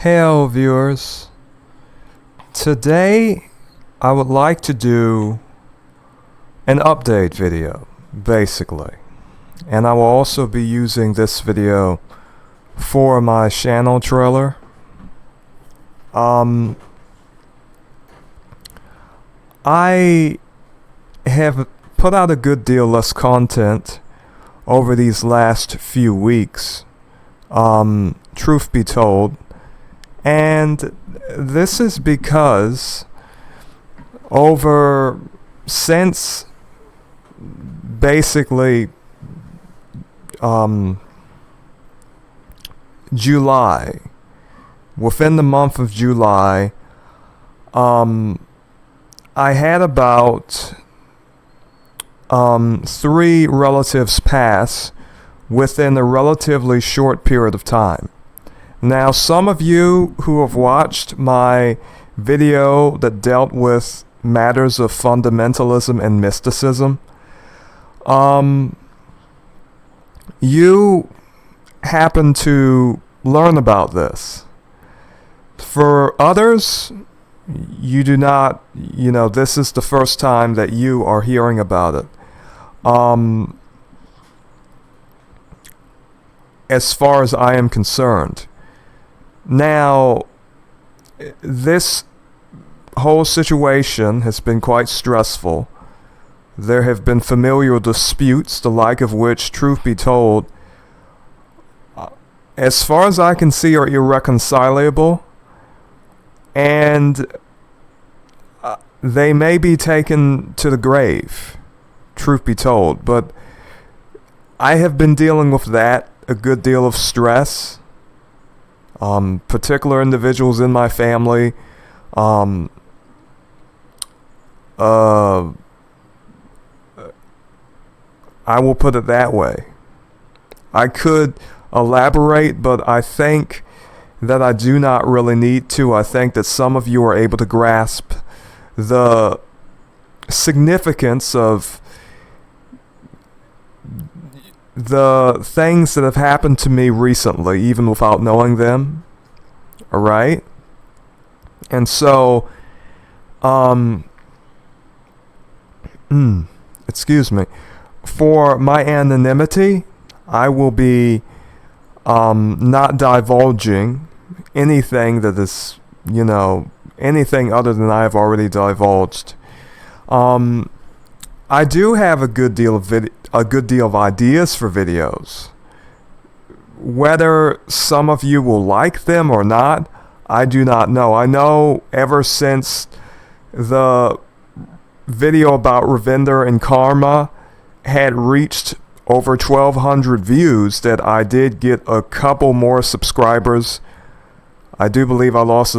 Hello viewers, today I would like to do an update video, basically, and I will also be using this video for my channel trailer. I have put out a good deal less content over these last few weeks, truth be told. And this is because since basically July, within the month of July, I had about 3 relatives pass within a relatively short period of time. Now, some of you who have watched my video that dealt with matters of fundamentalism and mysticism, you happen to learn about this. For others, you do not, this is the first time that you are hearing about it. As far as I am concerned. Now, this whole situation has been quite stressful. There have been familial disputes, the like of which, truth be told, as far as I can see, are irreconcilable, and they may be taken to the grave, truth be told. But I have been dealing with that, a good deal of stress. Particular individuals in my family, I will put it that way. I could elaborate, but I think that I do not really need to. I think that some of you are able to grasp the significance of the things that have happened to me recently, even without knowing them. Alright? And so, excuse me. For my anonymity, I will be not divulging anything that is, anything other than I have already divulged. I do have a good deal of ideas for videos. Whether some of you will like them or not, I do not know. I know ever since the video about Ravinder and Karma had reached over 1,200 views that I did get a couple more subscribers. I do believe I lost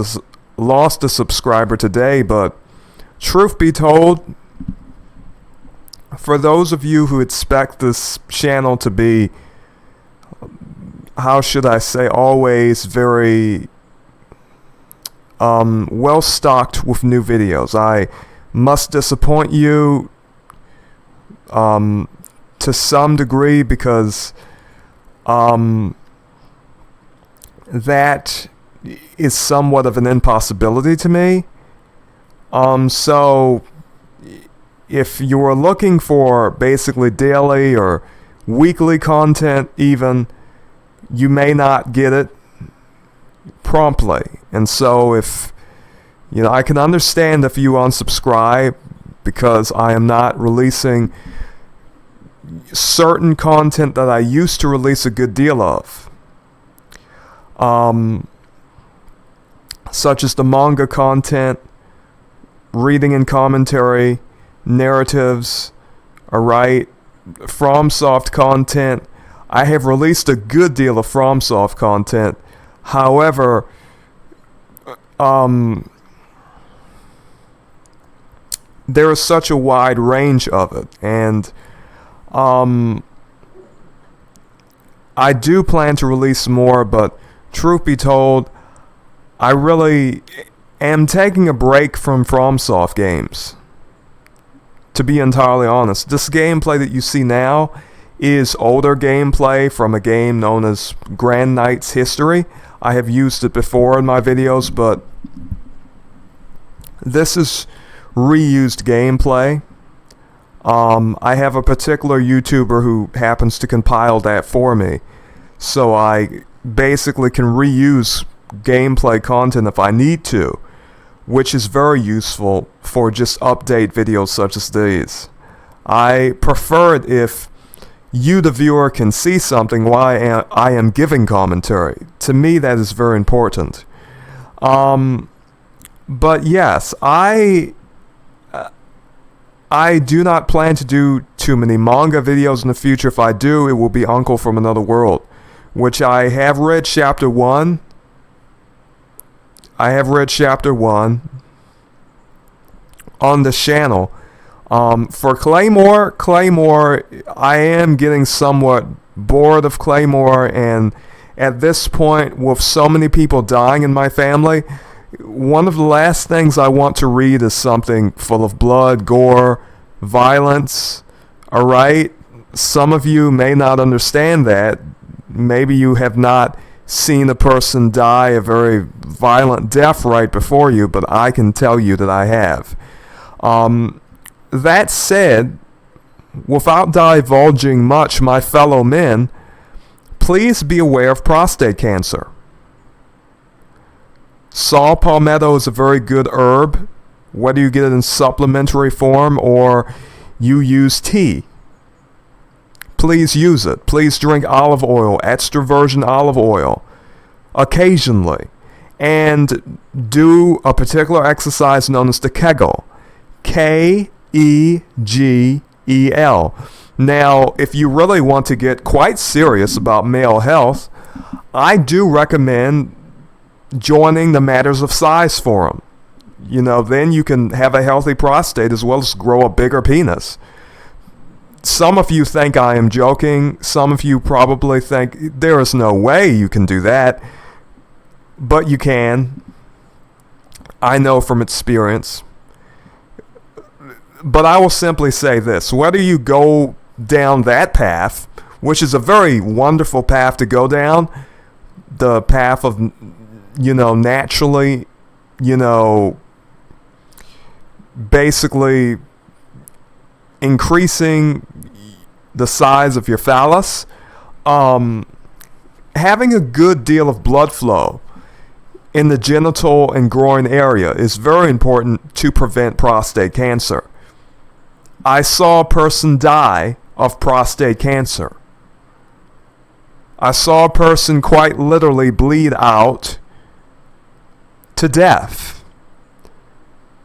a subscriber today, but truth be told, for those of you who expect this channel to be, how should I say, always very well stocked with new videos, I must disappoint you to some degree, because that is somewhat of an impossibility to me. So if you're looking for basically daily or weekly content even, you may not get it promptly. And so if, I can understand if you unsubscribe, because I am not releasing certain content that I used to release a good deal of. Such as the manga content, reading and commentary, narratives, alright, FromSoft content. I have released a good deal of FromSoft content. However, there is such a wide range of it, and I do plan to release more, but truth be told, I really am taking a break from FromSoft games. To be entirely honest, this gameplay that you see now is older gameplay from a game known as Grand Knight's History. I have used it before in my videos, but this is reused gameplay. I have a particular YouTuber who happens to compile that for me, so I basically can reuse gameplay content if I need to, which is very useful for just update videos such as these. I prefer it if you, the viewer, can see something while I am giving commentary. To me, that is very important. But yes, I do not plan to do too many manga videos in the future. If I do, it will be Uncle from Another World, which I have read chapter 1. I have read chapter 1 on the channel. For Claymore, I am getting somewhat bored of Claymore, and at this point, with so many people dying in my family, one of the last things I want to read is something full of blood, gore, violence. Alright? Some of you may not understand that. Maybe you have not seen a person die a very violent death right before you, but I can tell you that I have. That said, without divulging much, my fellow men, please be aware of prostate cancer. Saw palmetto is a very good herb, whether you get it in supplementary form or you use tea. Please use it. Please drink olive oil, extra virgin olive oil, occasionally. And do a particular exercise known as the Kegel. Kegel. Now, if you really want to get quite serious about male health, I do recommend joining the Matters of Size forum. You know, then you can have a healthy prostate as well as grow a bigger penis. Some of you think I am joking. Some of you probably think there is no way you can do that. But you can. I know from experience. But I will simply say this. Whether you go down that path, which is a very wonderful path to go down, the path of, naturally, basically increasing the size of your phallus, having a good deal of blood flow in the genital and groin area is very important to prevent prostate cancer. I saw a person die of prostate cancer. I saw a person quite literally bleed out to death.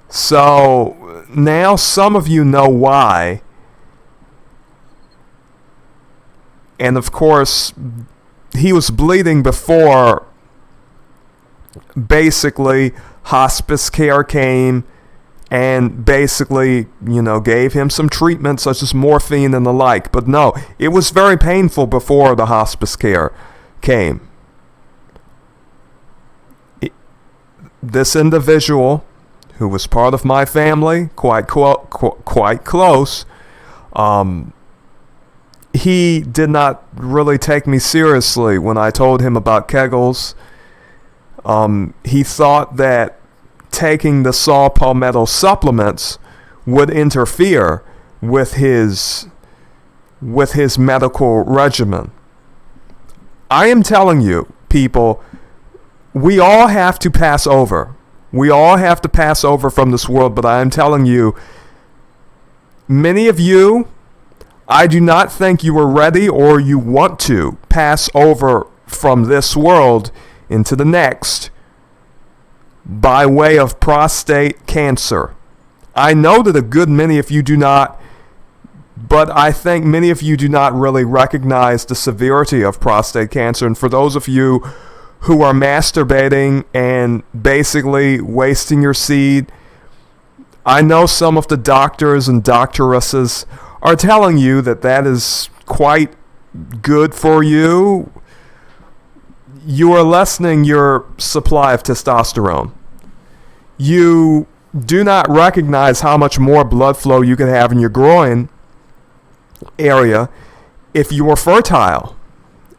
So now some of you know why. And of course, he was bleeding before basically hospice care came and basically, gave him some treatment such as morphine and the like. But no, it was very painful before the hospice care came. This individual, who was part of my family, quite close, he did not really take me seriously when I told him about Kegels. He thought that taking the saw palmetto supplements would interfere with his medical regimen. I am telling you, people, we all have to pass over. We all have to pass over from this world, but I am telling you, many of you, I do not think you are ready or you want to pass over from this world into the next by way of prostate cancer. I know that a good many of you do not, but I think many of you do not really recognize the severity of prostate cancer. And for those of you who are masturbating and basically wasting your seed, I know some of the doctors and doctoresses are telling you that that is quite good for you. You are lessening your supply of testosterone. You do not recognize how much more blood flow you could have in your groin area if you were fertile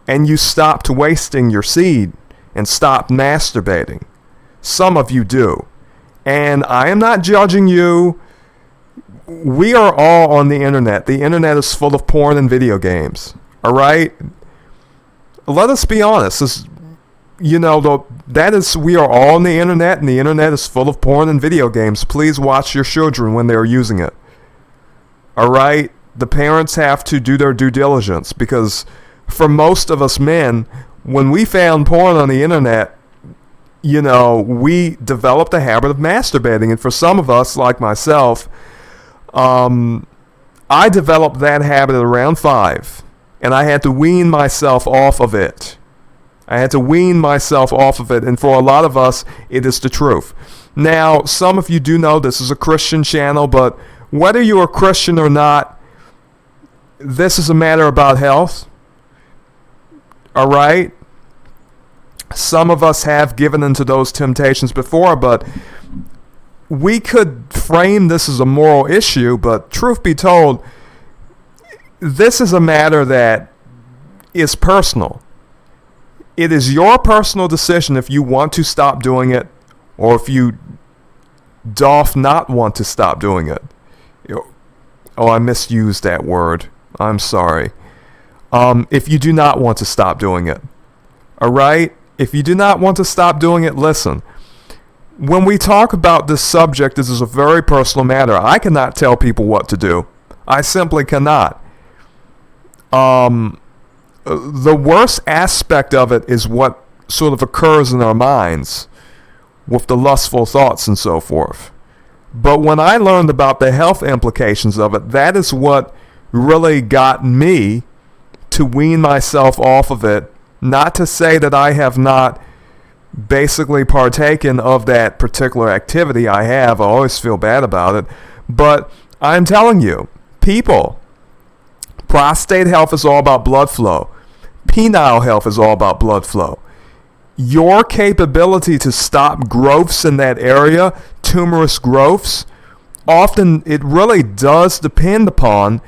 and you stopped wasting your seed and stopped masturbating. Some of you do. And I am not judging you. We are all on the internet. The internet is full of porn and video games. All right? Let us be honest. We are all on the internet, and the internet is full of porn and video games. Please watch your children when they're using it. All right? The parents have to do their due diligence, because for most of us men, when we found porn on the internet, we developed a habit of masturbating. And for some of us, like myself, I developed that habit at around 5, and I had to wean myself off of it. And for a lot of us, it is the truth. Now, some of you do know this is a Christian channel, but whether you're a Christian or not, this is a matter about health. All right? Some of us have given into those temptations before, but we could frame this as a moral issue, but truth be told, this is a matter that is personal. It is your personal decision if you want to stop doing it, or if you doth not want to stop doing it. Oh, I misused that word. I'm sorry. If you do not want to stop doing it. All right? If you do not want to stop doing it, listen. When we talk about this subject, this is a very personal matter. I cannot tell people what to do. I simply cannot. The worst aspect of it is what sort of occurs in our minds with the lustful thoughts and so forth. But when I learned about the health implications of it, that is what really got me to wean myself off of it. Not to say that I have not basically partaken of that particular activity. I have. I always feel bad about it. But I'm telling you, people, prostate health is all about blood flow. Penile health is all about blood flow. Your capability to stop growths in that area, tumorous growths, often it really doth depend upon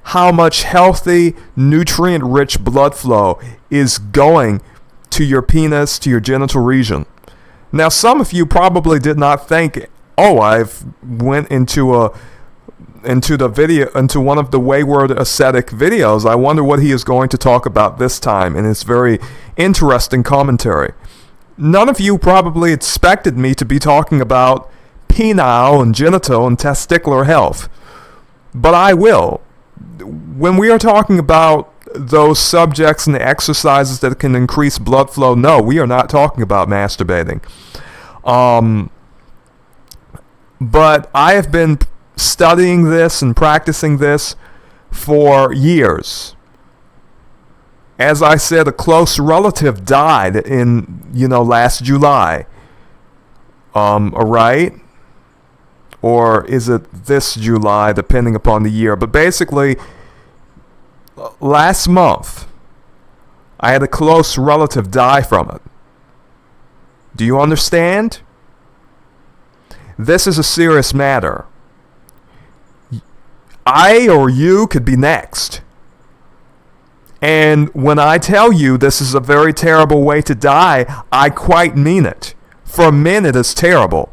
how much healthy, nutrient-rich blood flow is going to your penis, to your genital region. Now, some of you probably did not think, I've went into one of the Wayward Ascetic videos. I wonder what he is going to talk about this time in his very interesting commentary. None of you probably expected me to be talking about penile and genital and testicular health, but I will. When we are talking about those subjects and the exercises that can increase blood flow, no, we are not talking about masturbating. But I have been studying this and practicing this for years. As I said, a close relative died in, last July. Right? Or is it this July, depending upon the year? But basically, last month, I had a close relative die from it. Do you understand? This is a serious matter. I or you could be next. And when I tell you this is a very terrible way to die, I quite mean it. For men, it is terrible.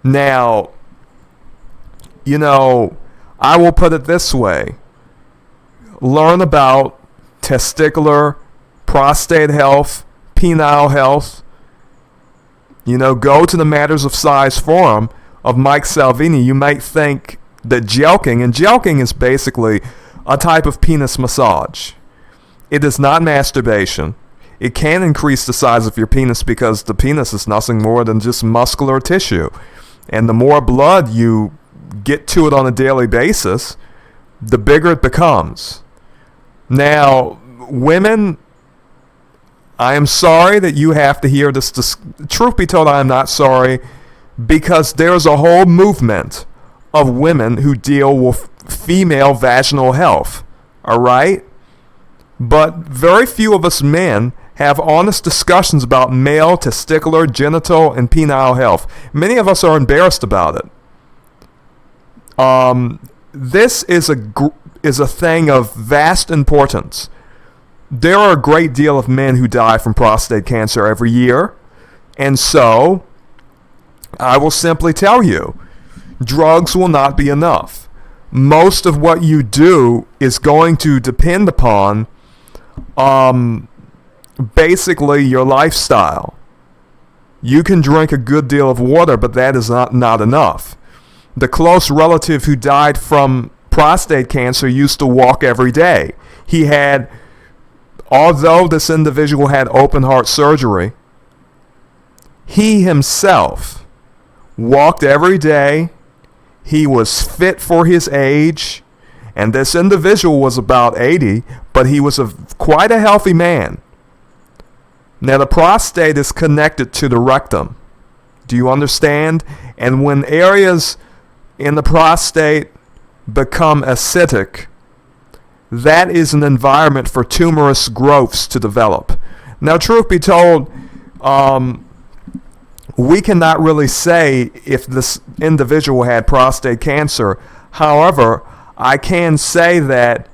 Now, I will put it this way. Learn about testicular, prostate health, penile health. Go to the Matters of Size forum of Mike Salvini. You might think that jelqing, and jelqing is basically a type of penis massage. It is not masturbation. It can increase the size of your penis because the penis is nothing more than just muscular tissue. And the more blood you get to it on a daily basis, the bigger it becomes. Now, women, I am sorry that you have to hear this. Truth be told, I am not sorry, because there's a whole movement of women who deal with female vaginal health. All right? But very few of us men have honest discussions about male testicular, genital, and penile health. Many of us are embarrassed about it. This is a thing of vast importance. there are a great deal of men who die from prostate cancer every year. And so, I will simply tell you, drugs will not be enough. Most of what you do is going to depend upon basically your lifestyle. You can drink a good deal of water, but that is not enough. The close relative who died from prostate cancer used to walk every day. Although this individual had open heart surgery, he himself walked every day. He was fit for his age, and this individual was about 80, but he was quite a healthy man. Now, the prostate is connected to the rectum. Do you understand? And when areas in the prostate become acidic, that is an environment for tumorous growths to develop. Now, truth be told, we cannot really say if this individual had prostate cancer. However, I can say that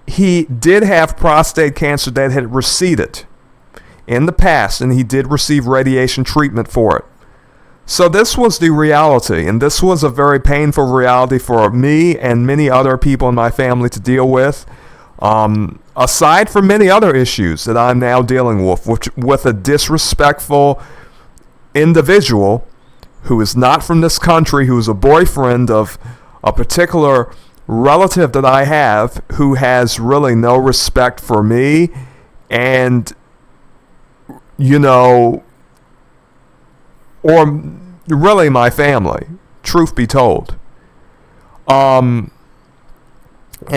he did have prostate cancer that had receded in the past, and he did receive radiation treatment for it. So this was the reality, and this was a very painful reality for me and many other people in my family to deal with, aside from many other issues that I'm now dealing with a disrespectful individual who is not from this country, who is a boyfriend of a particular relative that I have, who has really no respect for me and, or really my family, truth be told. And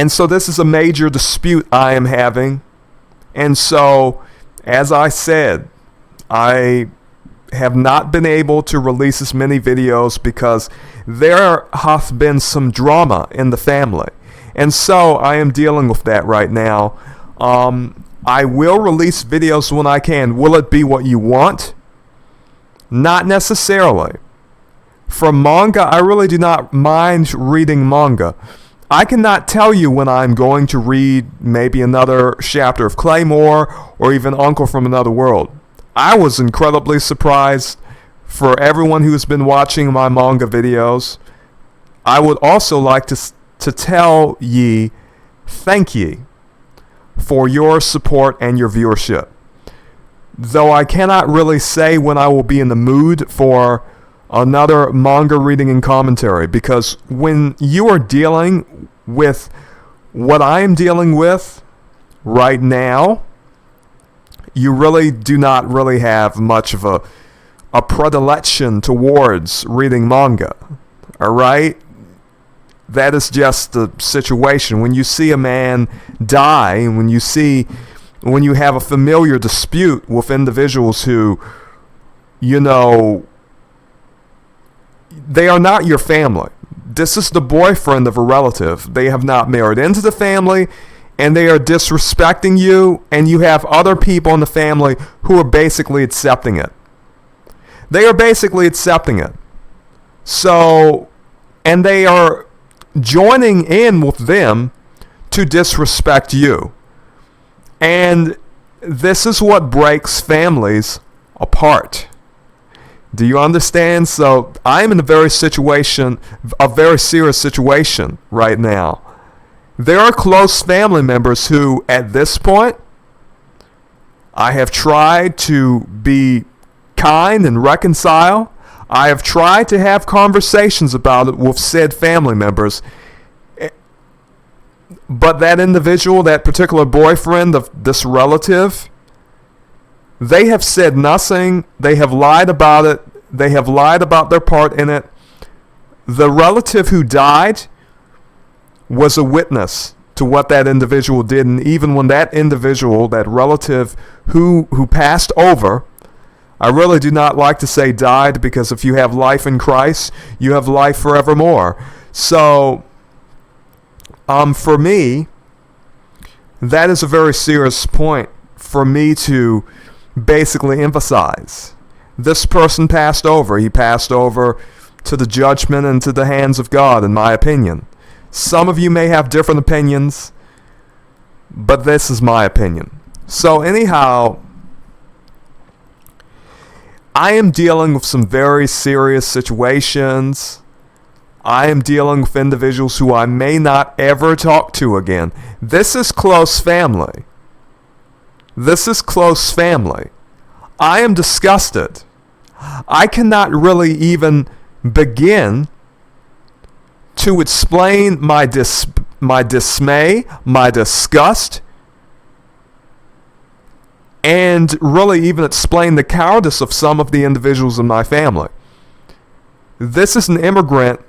so this is a major dispute I am having. And so, as I said, I have not been able to release as many videos because there hath been some drama in the family. And so I am dealing with that right now. I will release videos when I can. Will it be what you want? Not necessarily. For manga, I really do not mind reading manga. I cannot tell you when I'm going to read maybe another chapter of Claymore or even Uncle from Another World. I was incredibly surprised. For everyone who's been watching my manga videos, I would also like to tell ye thank ye for your support and your viewership. Though I cannot really say when I will be in the mood for another manga reading and commentary, because when you are dealing with what I am dealing with right now, you really do not really have much of a predilection towards reading manga. Alright? That is just the situation. When you see a man die, and when you have a familiar dispute with individuals who, they are not your family. This is the boyfriend of a relative. They have not married into the family, and they are disrespecting you, and you have other people in the family who are basically accepting it. They are basically accepting it. So, and they are joining in with them to disrespect you. And this is what breaks families apart. Do you understand? So I'm in a very serious situation right now. There are close family members who, at this point, I have tried to be kind and reconcile. I have tried to have conversations about it with said family members. But that individual, that particular boyfriend of this relative, they have said nothing. They have lied about it. They have lied about their part in it. The relative who died was a witness to what that individual did. And even when that individual, that relative who passed over, I really do not like to say died, because if you have life in Christ, you have life forevermore. So, for me, that is a very serious point for me to basically emphasize. This person passed over. He passed over to the judgment and to the hands of God, in my opinion. Some of you may have different opinions. but this is my opinion. So anyhow, I am dealing with some very serious situations. I am dealing with individuals who I may not ever talk to again. This is close family. This is close family. I am disgusted. I cannot really even begin to explain my dismay, my disgust, and really even explain the cowardice of some of the individuals in my family. This is an immigrant,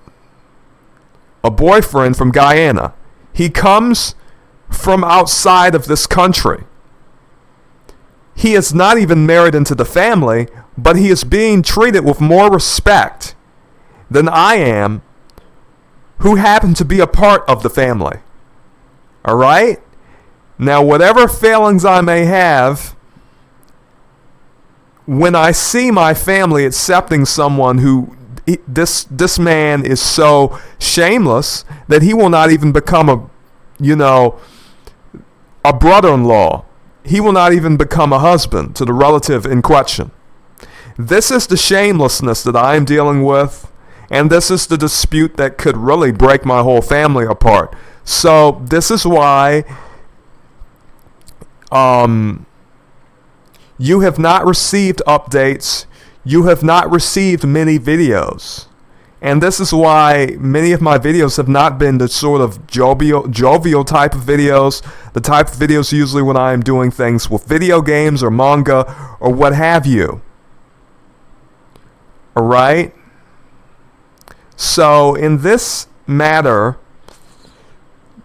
a boyfriend from Guyana. He comes from outside of this country. He is not even married into the family, but he is being treated with more respect than I am, who happen to be a part of the family. All right? Now, whatever failings I may have, when I see my family accepting someone who this man is so shameless that he will not even become a brother-in-law. He will not even become a husband to the relative in question. This is the shamelessness that I am dealing with, and this is the dispute that could really break my whole family apart. So this is why you have not received updates. You have not received many videos. And this is why many of my videos have not been the sort of jovial type of videos, the type of videos usually when I am doing things with video games or manga or what have you. Alright? So in this matter,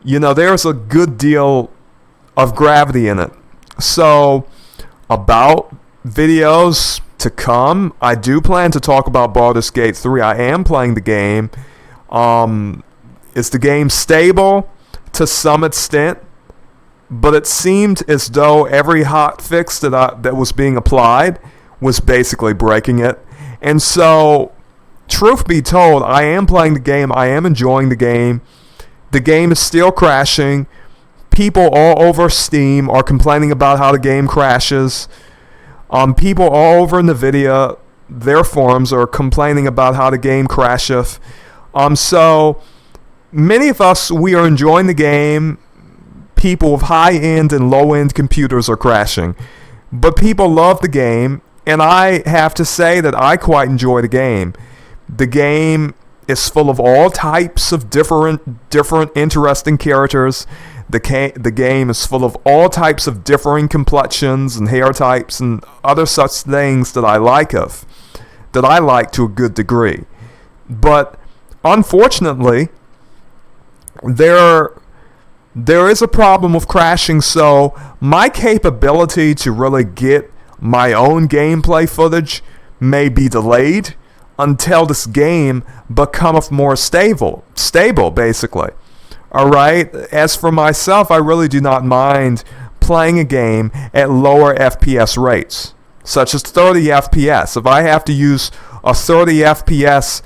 there's a good deal of gravity in it. So about videos to come, I do plan to talk about Baldur's Gate 3. I am playing the game. Is the game stable? To some extent. But it seemed as though every hot fix that was being applied was basically breaking it. And so, truth be told, I am playing the game. I am enjoying the game. The game is still crashing. People all over Steam are complaining about how the game crashes. People all over NVIDIA, their forums are complaining about how the game crasheth. So many of us, we are enjoying the game. People with high-end and low-end computers are crashing. But people love the game, and I have to say that I quite enjoy the game. The game is full of all types of different interesting characters. The game is full of all types of differing complexions and hair types and other such things that I like to a good degree. But unfortunately, there is a problem with crashing, so my capability to really get my own gameplay footage may be delayed until this game becometh more stable basically. Alright, as for myself, I really do not mind playing a game at lower FPS rates, such as 30 FPS. If I have to use a 30 FPS,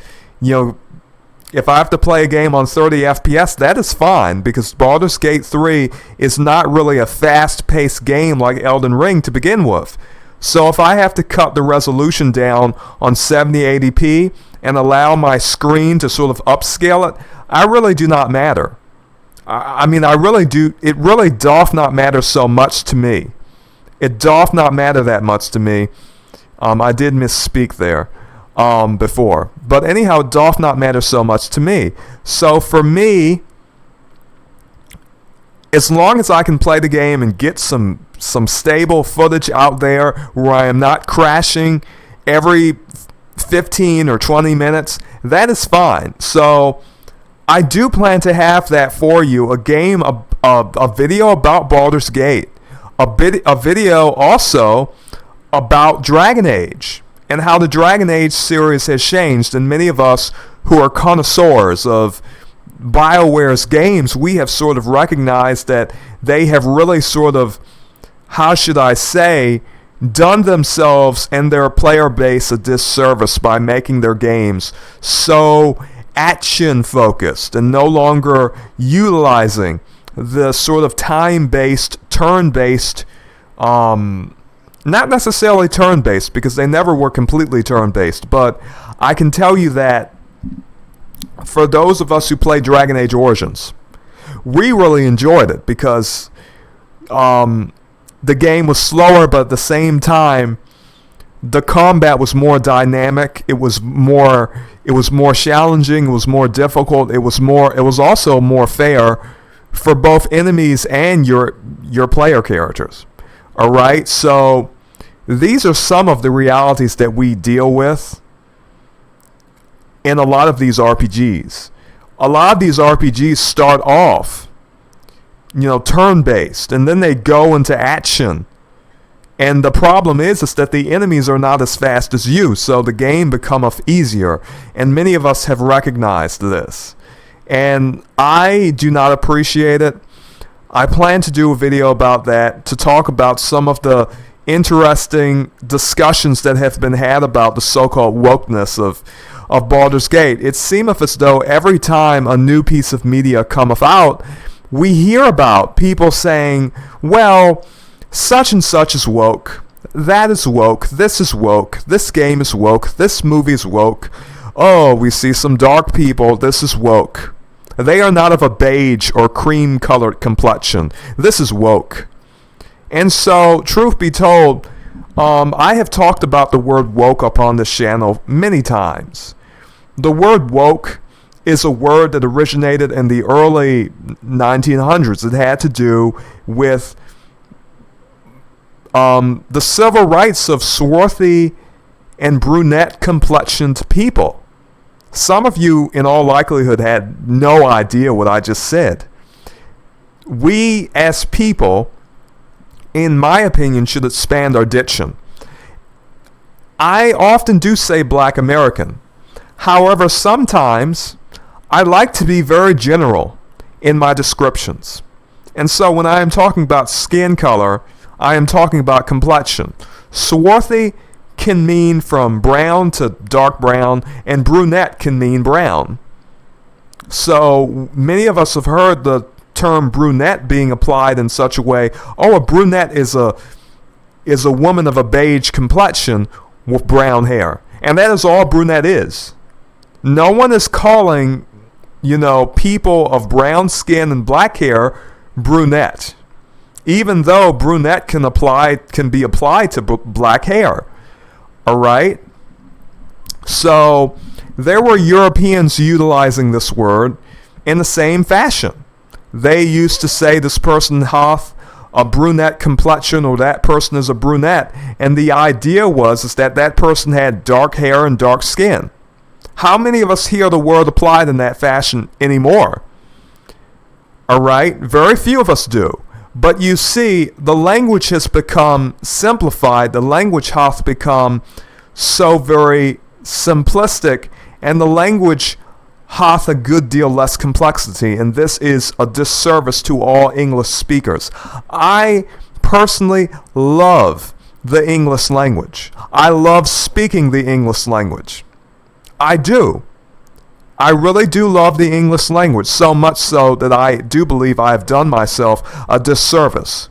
if I have to play a game on 30 FPS, that is fine, because Baldur's Gate 3 is not really a fast-paced game like Elden Ring to begin with. So if I have to cut the resolution down on 7080p and allow my screen to sort of upscale it, I really do not matter. I really do. It really doth not matter so much to me. It doth not matter that much to me. I did misspeak there before. But anyhow, it doth not matter so much to me. So for me, as long as I can play the game and get some stable footage out there where I am not crashing every 15 or 20 minutes, that is fine. So I do plan to have that for you, a video about Baldur's Gate, a video also about Dragon Age, and how the Dragon Age series has changed, and many of us who are connoisseurs of BioWare's games, we have sort of recognized that they have really sort of, how should I say, done themselves and their player base a disservice by making their games so action focused and no longer utilizing the sort of time-based, turn-based, not necessarily turn-based, because they never were completely turn-based, but I can tell you that for those of us who play Dragon Age Origins, we really enjoyed it because the game was slower, but at the same time, the combat was more dynamic. It was more challenging. It was more difficult. It was also more fair for both enemies and your player characters. All right, so these are some of the realities that we deal with in a lot of these RPGs. A lot of these RPGs start off, turn-based, and then they go into action. And the problem is that the enemies are not as fast as you, so the game becomes easier. And many of us have recognized this. And I do not appreciate it. I plan to do a video about that, to talk about some of the interesting discussions that have been had about the so-called wokeness of Baldur's Gate. It seemeth as though every time a new piece of media cometh out, we hear about people saying, well, such and such is woke, that is woke, this game is woke, this movie is woke, oh, we see some dark people, this is woke. They are not of a beige or cream-colored complexion. This is woke. And so, truth be told, I have talked about the word woke upon this channel many times. The word woke is a word that originated in the early 1900s. It had to do with the civil rights of swarthy and brunette complexioned people. Some of you, in all likelihood, had no idea what I just said. We, as people, in my opinion, should expand our diction. I often do say Black American. However, sometimes I like to be very general in my descriptions. And so when I am talking about skin color, I am talking about complexion. Swarthy can mean from brown to dark brown, and brunette can mean brown. So many of us have heard the term brunette being applied in such a way, oh, a brunette is a woman of a beige complexion with brown hair. And that is all brunette is. No one is calling, people of brown skin and black hair brunette, even though brunette can be applied to black hair. All right? So there were Europeans utilizing this word in the same fashion. They used to say this person hath a brunette complexion, or that person is a brunette, and the idea was that person had dark hair and dark skin. How many of us hear the word applied in that fashion anymore? All right? Very few of us do. But you see, the language has become simplified. The language hath become so very simplistic, and the language hath a good deal less complexity, and this is a disservice to all English speakers. I personally love the English language. I love speaking the English language. I do. I really do love the English language, so much so that I do believe I have done myself a disservice.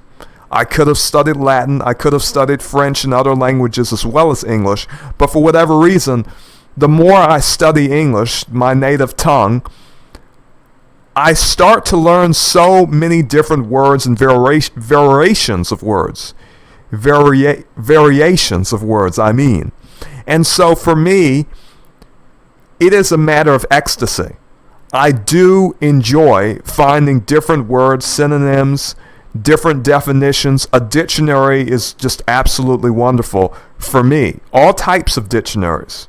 I could have studied Latin, I could have studied French and other languages as well as English, but for whatever reason, the more I study English, my native tongue, I start to learn so many different words and variations of words. Variations of words, I mean. And so for me, it is a matter of ecstasy. I do enjoy finding different words, synonyms, different definitions. A dictionary is just absolutely wonderful for me. All types of dictionaries.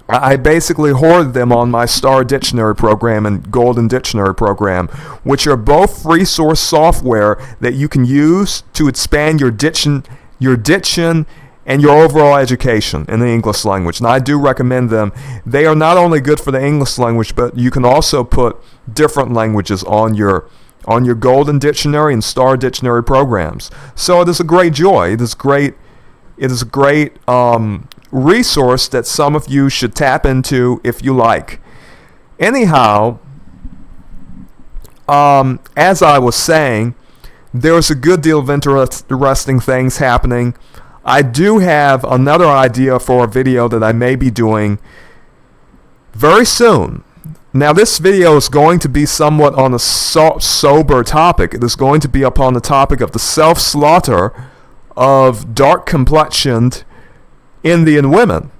I basically hoard them on my Star Dictionary program and Golden Dictionary program, which are both free source software that you can use to expand your diction and your overall education in the English language. And I do recommend them. They are not only good for the English language, but you can also put different languages on your Golden Dictionary and Star Dictionary programs. So it is a great joy. It is a great resource that some of you should tap into if you like. Anyhow, as I was saying, there's a good deal of interesting things happening. I do have another idea for a video that I may be doing very soon. Now, this video is going to be somewhat on a sober topic. It is going to be upon the topic of the self-slaughter of dark-complexioned Indian women.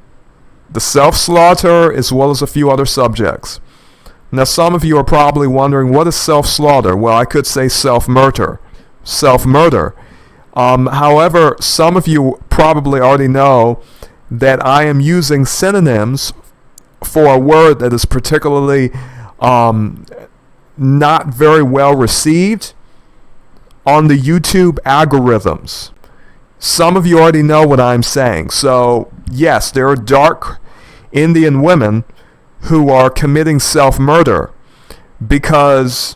The self-slaughter, as well as a few other subjects. Now, some of you are probably wondering, what is self-slaughter? Well, I could say self-murder. Self-murder. However, some of you probably already know that I am using synonyms for a word that is particularly not very well received on the YouTube algorithms. Some of you already know what I'm saying. So, yes, there are dark Indian women who are committing self-murder because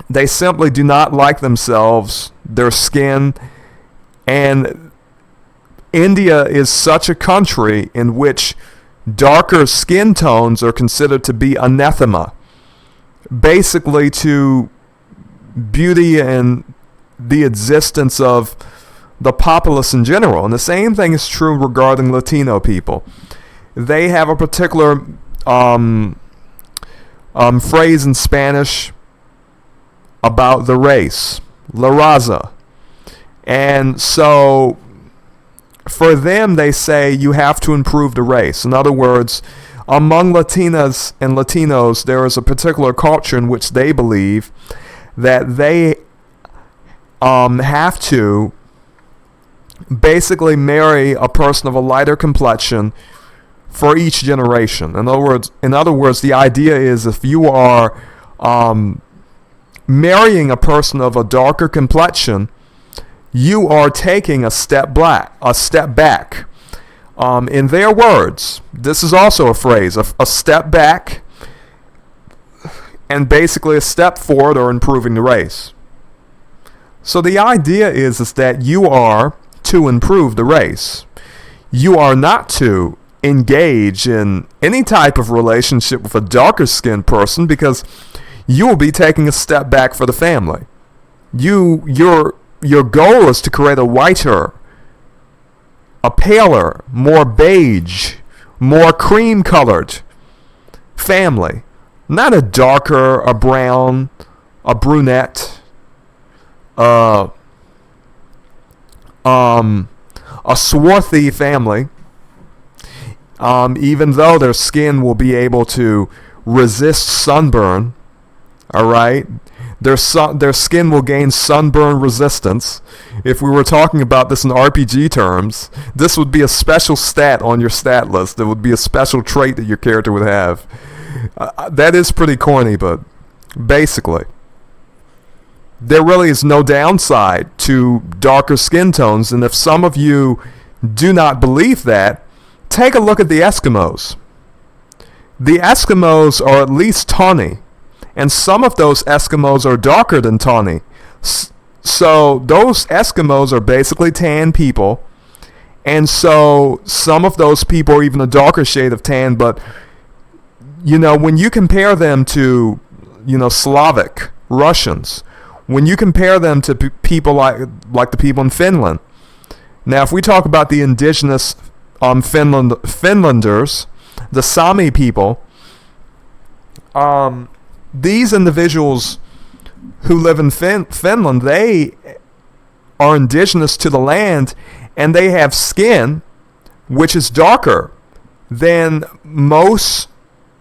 they simply do not like themselves, their skin, and India is such a country in which darker skin tones are considered to be anathema, basically to beauty and the existence of the populace in general. And the same thing is true regarding Latino people. They have a particular phrase in Spanish about the race, la raza. And so for them, they say you have to improve the race. In other words, among Latinas and Latinos, there is a particular culture in which they believe that they have to basically marry a person of a lighter complexion for each generation. In other words, the idea is if you are marrying a person of a darker complexion, you are taking a step back. In their words, this is also a phrase, a step back, and basically a step forward or improving the race. So the idea is that you are to improve the race. You are not to engage in any type of relationship with a darker skinned person because you will be taking a step back for the family. Your goal is to create a whiter, a paler, more beige, more cream-colored family. Not a darker, a brown, a brunette, a swarthy family. Even though their skin will be able to resist sunburn, all right? Their skin will gain sunburn resistance. If we were talking about this in RPG terms, this would be a special stat on your stat list. It would be a special trait that your character would have. That is pretty corny, but basically, there really is no downside to darker skin tones. And if some of you do not believe that, take a look at the Eskimos. The Eskimos are at least tawny. And some of those Eskimos are darker than tawny. So those Eskimos are basically tan people. And so some of those people are even a darker shade of tan. But, when you compare them to, Slavic Russians, when you compare them to people like the people in Finland. Now, if we talk about the indigenous Finlanders, the Sami people, these individuals who live in Finland, they are indigenous to the land, and they have skin which is darker than most,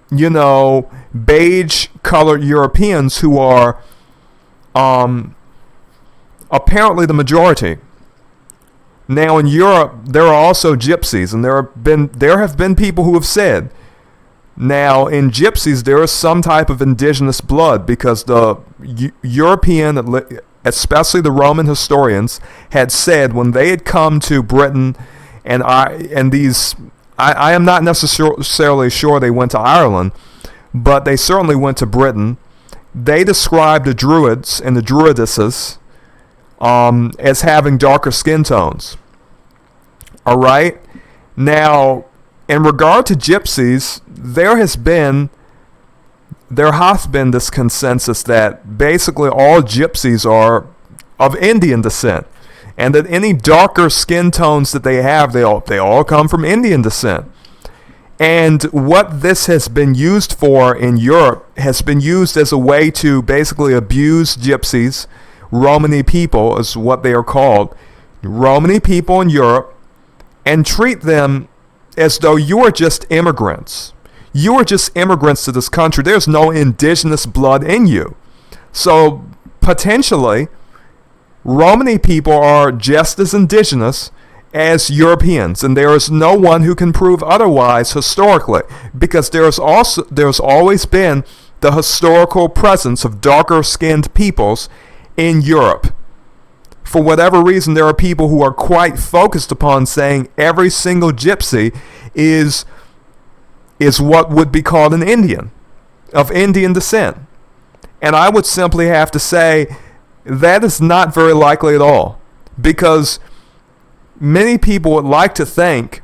beige-colored Europeans who are apparently the majority. Now, in Europe, there are also gypsies, and there have been people who have said, now, in gypsies, there is some type of indigenous blood because the European, especially the Roman historians, had said when they had come to Britain, and I am not necessarily sure they went to Ireland, but they certainly went to Britain. They described the Druids and the Druidesses as having darker skin tones. All right? Now, in regard to gypsies, there has been there hath been this consensus that basically all gypsies are of Indian descent, and that any darker skin tones that they have, they all come from Indian descent. And what this has been used for in Europe has been used as a way to basically abuse gypsies. Romani people is what they are called. Romani people in Europe, and treat them as though you are just immigrants. You are just immigrants to this country. There's no indigenous blood in you. So potentially, Romani people are just as indigenous as Europeans, and there is no one who can prove otherwise historically, because there's always been the historical presence of darker skinned peoples in Europe. For whatever reason, there are people who are quite focused upon saying every single gypsy is what would be called an Indian, of Indian descent. And I would simply have to say that is not very likely at all, because many people would like to think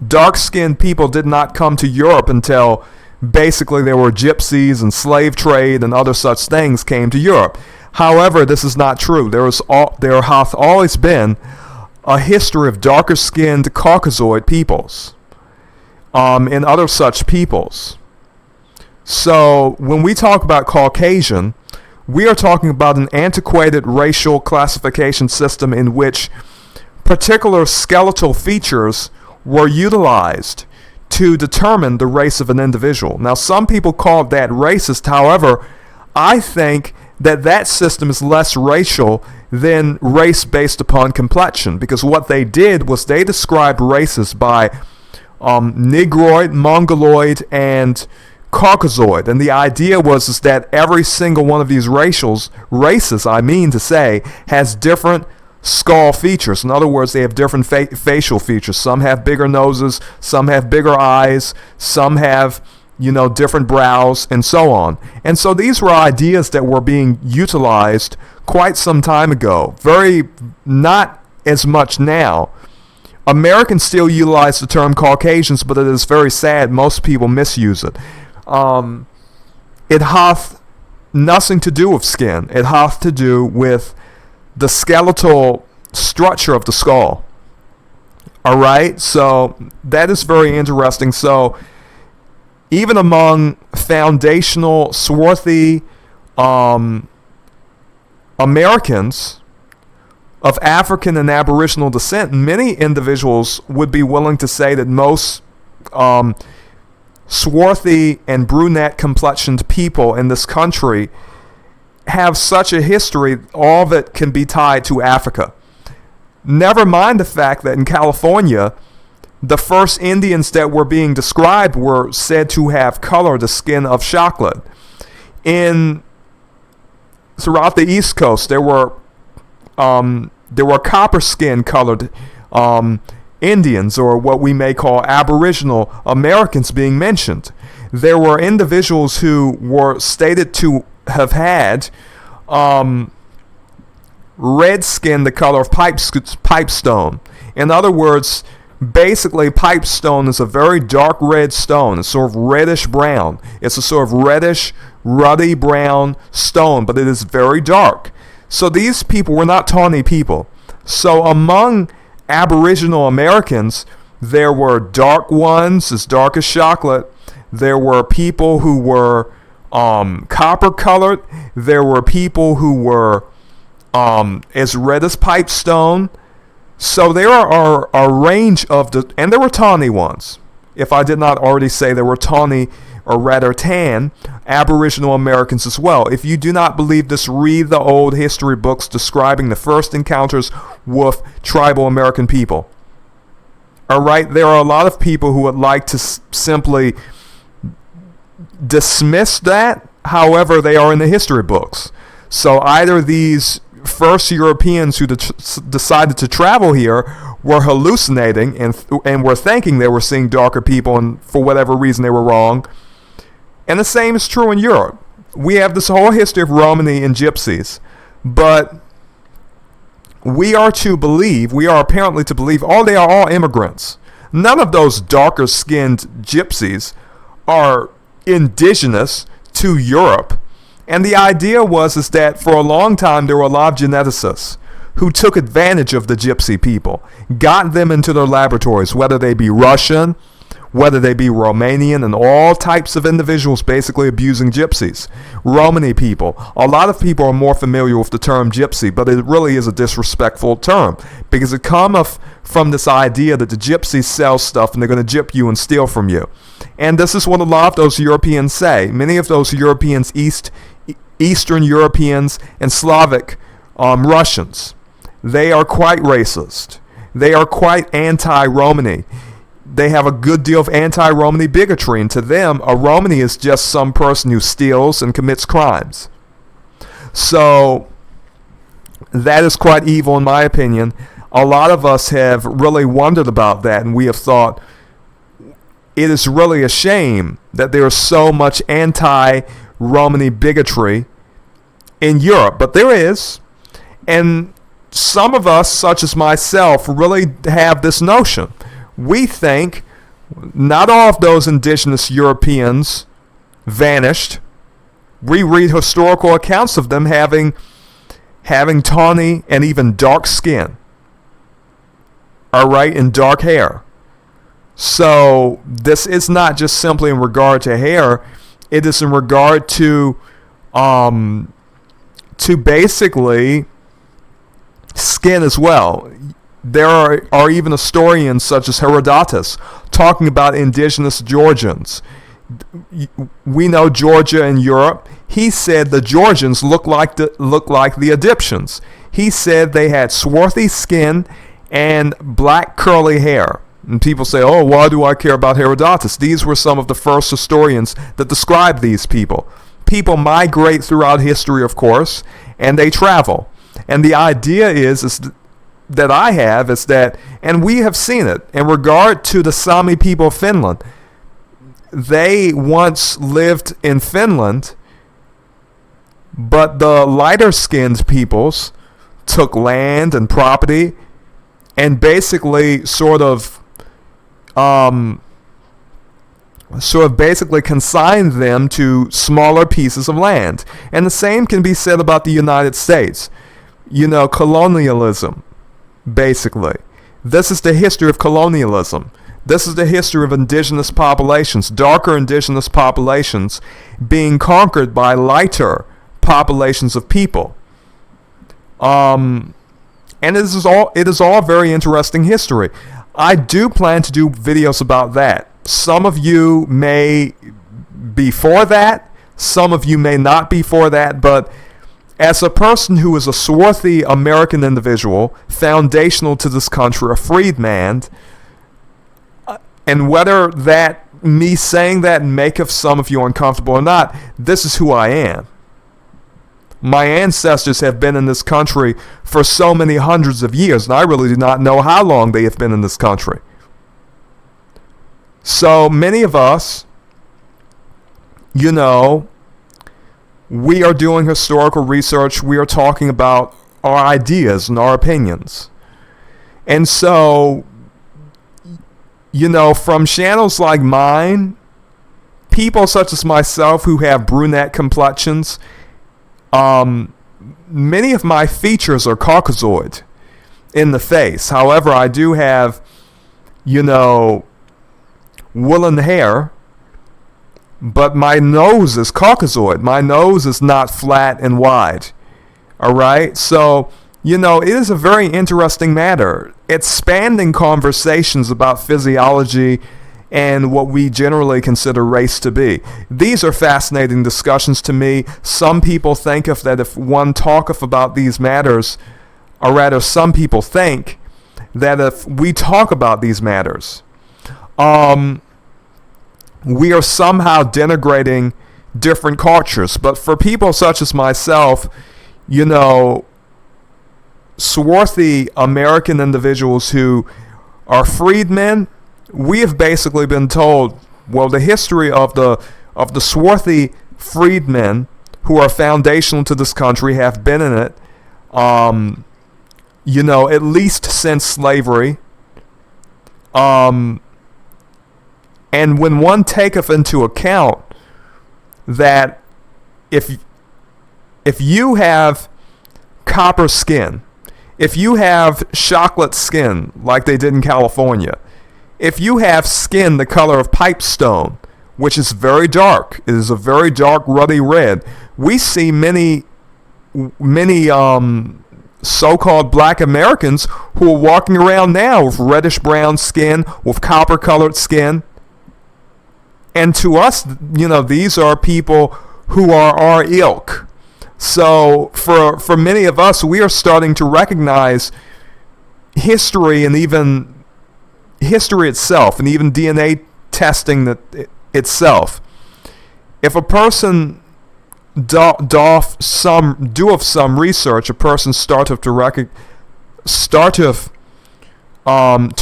dark-skinned people did not come to Europe until basically there were gypsies and slave trade and other such things came to Europe. However, this is not true. There hath always been a history of darker-skinned Caucasoid peoples and other such peoples. So when we talk about Caucasian, we are talking about an antiquated racial classification system in which particular skeletal features were utilized to determine the race of an individual. Now, some people call that racist. However, I think that system is less racial than race based upon complexion, because what they did was they described races by Negroid, Mongoloid, and Caucasoid, and the idea was that every single one of these races, has different skull features. In other words, they have different facial features. Some have bigger noses, some have bigger eyes, some have, different brows, and so on. And so these were ideas that were being utilized quite some time ago. Not as much now. Americans still utilize the term Caucasians, but it is very sad. Most people misuse it. It hath nothing to do with skin. It hath to do with the skeletal structure of the skull. All right, so that is very interesting. So even among foundational swarthy Americans of African and Aboriginal descent, many individuals would be willing to say that most swarthy and brunette complexioned people in this country have such a history, all of it can be tied to Africa. Never mind the fact that in California, the first Indians that were being described were said to have colored the skin of chocolate. Throughout the East Coast, there were copper skin colored Indians, or what we may call Aboriginal Americans, being mentioned. There were individuals who were stated to have had red skin the color of pipestone. In other words, basically pipestone is a very dark red stone. It's sort of reddish brown. It's a sort of reddish, ruddy brown stone, but it is very dark. So these people were not tawny people. So among Aboriginal Americans, there were dark ones, as dark as chocolate. There were people who were copper colored. There were people who were as red as pipestone. So there are a range of and there were tawny ones. If I did not already say, there were tawny, or rather tan, Aboriginal Americans as well. If you do not believe this, read the old history books describing the first encounters with tribal American people. All right, there are a lot of people who would like to simply dismiss that. However, they are in the history books. So either these first Europeans who decided to travel here were hallucinating and were thinking they were seeing darker people, and for whatever reason they were wrong. And the same is true in Europe. We have this whole history of Romani and gypsies, but we are apparently to believe, they are all immigrants. None of those darker skinned gypsies are indigenous to Europe. And the idea is that for a long time there were a lot of geneticists who took advantage of the gypsy people, got them into their laboratories, whether they be Russian, whether they be Romanian, and all types of individuals basically abusing gypsies. Romani people. A lot of people are more familiar with the term gypsy, but it really is a disrespectful term because it comes from this idea that the gypsies sell stuff and they're going to gyp you and steal from you. And this is what a lot of those Europeans say. Many of those Europeans, Eastern Europeans and Slavic Russians, they are quite racist. They are quite anti-Romani. They have a good deal of anti-Romani bigotry, and to them, a Romani is just some person who steals and commits crimes. So that is quite evil in my opinion. A lot of us have really wondered about that, and we have thought it is really a shame that there is so much anti-Romani bigotry in Europe. But there is, and some of us, such as myself, really have this notion. We think not all of those indigenous Europeans vanished. We read historical accounts of them having tawny and even dark skin. All right, and dark hair. So this is not just simply in regard to hair. It is in regard to basically skin as well. There are even historians such as Herodotus talking about indigenous Georgians. We know Georgia in Europe. He said the Georgians look like the Egyptians. He said they had swarthy skin and black curly hair. And people say, oh, why do I care about Herodotus? These were some of the first historians that described these people. People migrate throughout history, of course, and they travel. And the idea is that I have is that, and we have seen it, in regard to the Sami people of Finland, they once lived in Finland, but the lighter-skinned peoples took land and property and basically sort of basically consigned them to smaller pieces of land. And the same can be said about the United States. You know, colonialism, basically. This is the history of colonialism. This is the history of indigenous populations, darker indigenous populations being conquered by lighter populations of people. And it is all very interesting history. I do plan to do videos about that. Some of you may be for that. Some of you may not be for that. But as a person who is a swarthy American individual, foundational to this country, a freedman, and whether that me saying that maketh some of you uncomfortable or not, this is who I am. My ancestors have been in this country for so many hundreds of years, and I really do not know how long they have been in this country. So many of us, you know, we are doing historical research. We are talking about our ideas and our opinions. And so, you know, from channels like mine, people such as myself who have brunette complexions, many of my features are Caucasoid in the face. However, I do have, you know, woolen hair, but my nose is Caucasoid. My nose is not flat and wide. All right? So, you know, it is a very interesting matter. Expanding conversations about physiology and what we generally consider race to be. These are fascinating discussions to me. Some people think that if one talketh about these matters, or rather some people think that if we talk about these matters, we are somehow denigrating different cultures. But for people such as myself, you know, swarthy American individuals who are freedmen, we have basically been told, well, the history of the swarthy freedmen who are foundational to this country have been in it, you know, at least since slavery. And when one taketh into account that if you have copper skin, if you have chocolate skin like they did in California, if you have skin the color of pipestone, which is very dark, it is a very dark ruddy red, we see many so-called black Americans who are walking around now with reddish brown skin, with copper colored skin. And to us, these are people who are our ilk. So for many of us, we are starting to recognize history, and even history itself, and even DNA testing itself. If a person doeth some research, a person starteth to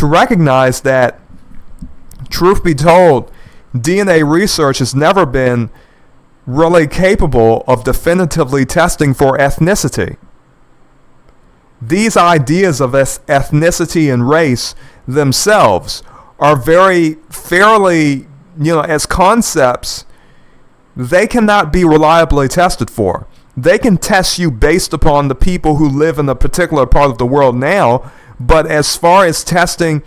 recognize that, truth be told, DNA research has never been really capable of definitively testing for ethnicity. These ideas of ethnicity and race themselves are very fairly, as concepts, they cannot be reliably tested for. They can test you based upon the people who live in a particular part of the world now, but as far as testing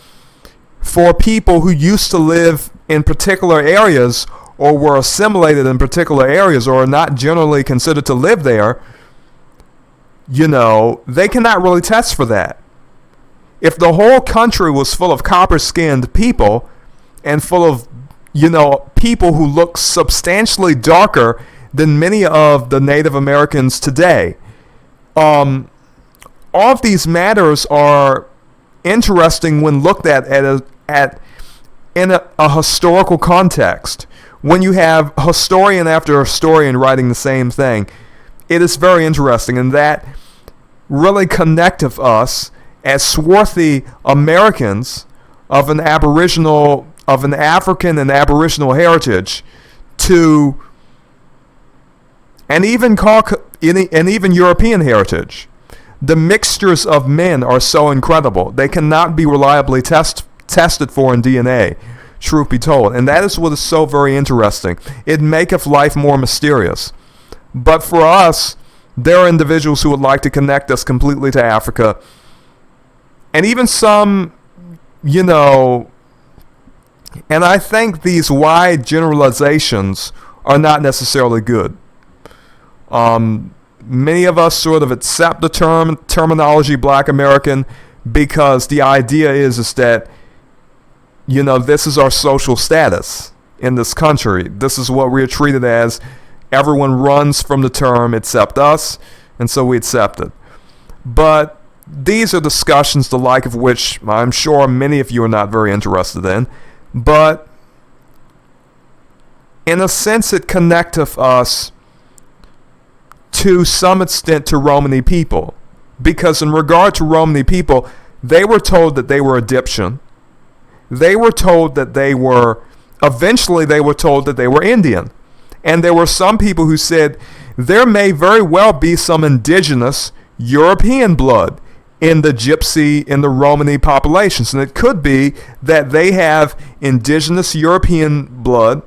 for people who used to live in particular areas, or were assimilated in particular areas, or are not generally considered to live there, they cannot really test for that. If the whole country was full of copper-skinned people, and full of, people who look substantially darker than many of the Native Americans today, all of these matters are interesting when looked at in a historical context. When you have historian after historian writing the same thing, it is very interesting, and that really connecteth us as swarthy Americans of an African and Aboriginal heritage to and even European heritage. The mixtures of men are so incredible. They cannot be reliably tested for in DNA, truth be told. And that is what is so very interesting. It maketh life more mysterious. But for us, there are individuals who would like to connect us completely to Africa. And even some, and I think these wide generalizations are not necessarily good. Many of us sort of accept the terminology Black American because the idea is that, this is our social status in this country. This is what we're treated as. Everyone runs from the term except us, and so we accept it. But these are discussions the like of which I'm sure many of you are not very interested in. But in a sense, it connecteth us to some extent to Romany people. Because in regard to Romany people, they were told that they were Egyptian. They were told that eventually they were told that they were Indian. And there were some people who said there may very well be some indigenous European blood in the Romany populations. And it could be that they have indigenous European blood,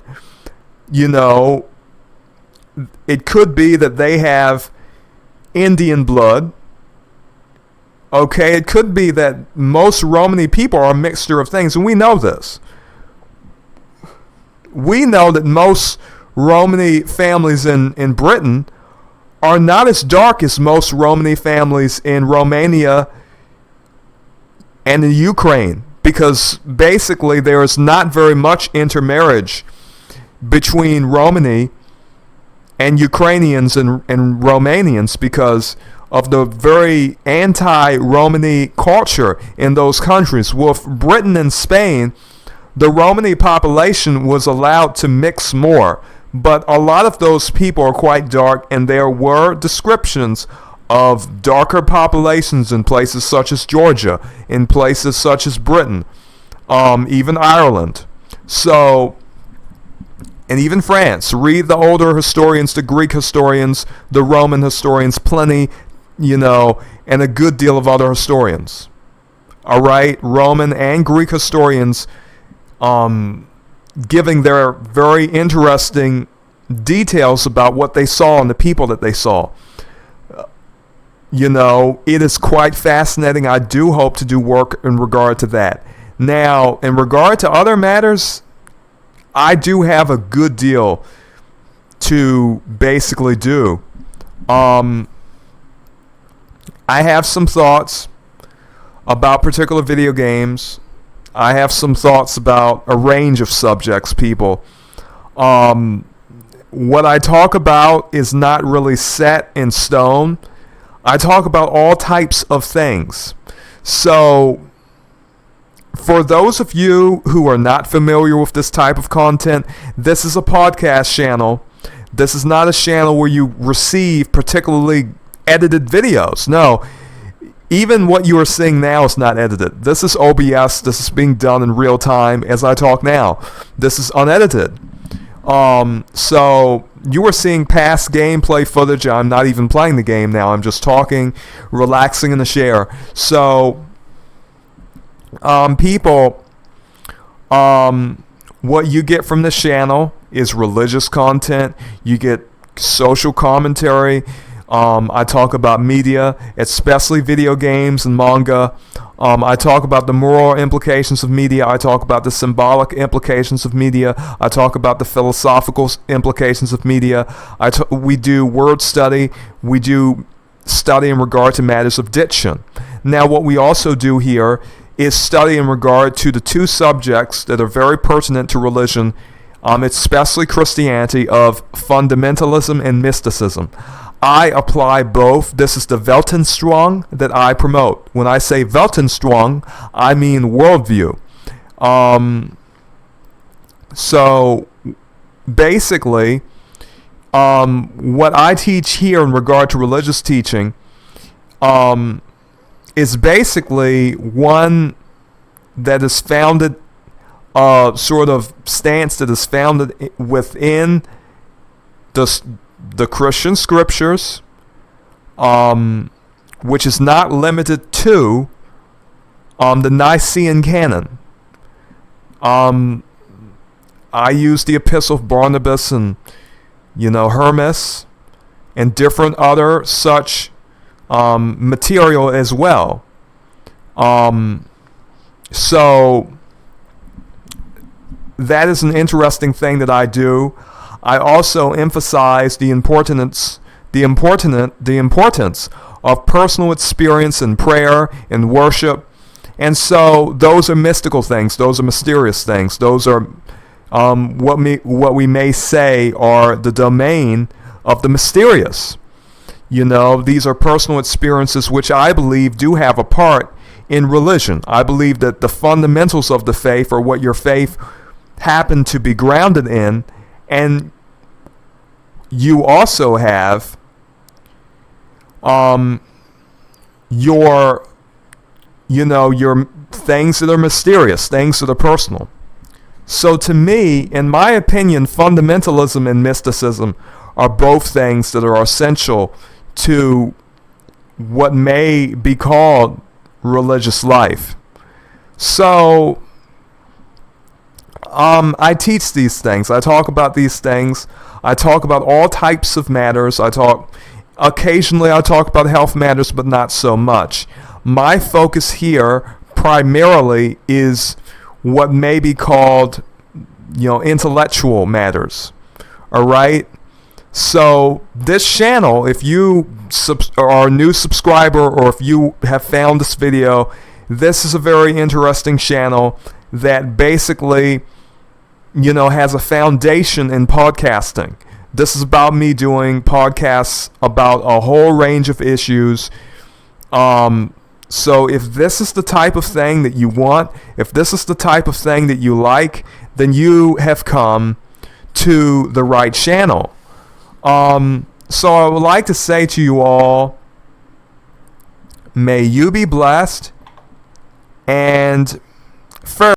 it could be that they have Indian blood. Okay, it could be that most Romany people are a mixture of things, and we know this. We know that most Romany families in Britain are not as dark as most Romany families in Romania and in Ukraine, because basically there is not very much intermarriage between Romany and Ukrainians and Romanians because of the very anti-Romany culture in those countries. With Britain and Spain, the Romany population was allowed to mix more, but a lot of those people are quite dark, and there were descriptions of darker populations in places such as Georgia, in places such as Britain, even Ireland. So, and even France. Read the older historians, the Greek historians, the Roman historians, Pliny, and a good deal of other historians. All right, Roman and Greek historians giving their very interesting details about what they saw and the people that they saw. It is quite fascinating. I do hope to do work in regard to that. Now, in regard to other matters, I do have a good deal to basically do. I have some thoughts about particular video games. I have some thoughts about a range of subjects, people. What I talk about is not really set in stone. I talk about all types of things. So, for those of you who are not familiar with this type of content, this is a podcast channel. This is not a channel where you receive particularly edited videos. No, even what you are seeing now is not edited. This is OBS. This is being done in real time as I talk now. This is unedited. So you are seeing past gameplay footage. I'm not even playing the game now. I'm just talking, relaxing in the chair. So, people, what you get from this channel is religious content. You get social commentary. I talk about media, especially video games and manga. I talk about the moral implications of media. I talk about the symbolic implications of media. I talk about the philosophical implications of media. We do word study. We do study in regard to matters of diction. Now, what we also do here is study in regard to the two subjects that are very pertinent to religion, especially Christianity, of fundamentalism and mysticism. I apply both. This is the Weltanschauung that I promote. When I say Weltanschauung, I mean worldview. So basically, what I teach here in regard to religious teaching is basically one that is founded, sort of stance that is founded within the Christian scriptures, which is not limited to the Nicene canon. I use the Epistle of Barnabas and Hermas and different other such material as well. So that is an interesting thing that I do. I also emphasize the importance of personal experience in prayer and worship. And so those are mystical things. Those are mysterious things. Those are what we may say are the domain of the mysterious. These are personal experiences which I believe do have a part in religion. I believe that the fundamentals of the faith are what your faith happen to be grounded in, and you also have your things that are mysterious, things that are personal. So to me, in my opinion, fundamentalism and mysticism are both things that are essential to what may be called religious life. So I teach these things. I talk about these things. I talk about all types of matters. Occasionally I talk about health matters, but not so much. My focus here primarily is what may be called, intellectual matters. All right? So this channel, if you are a new subscriber or if you have found this video, this is a very interesting channel that basically, has a foundation in podcasting. This is about me doing podcasts about a whole range of issues. So if this is the type of thing that you want, if this is the type of thing that you like, then you have come to the right channel. So I would like to say to you all, may you be blessed, and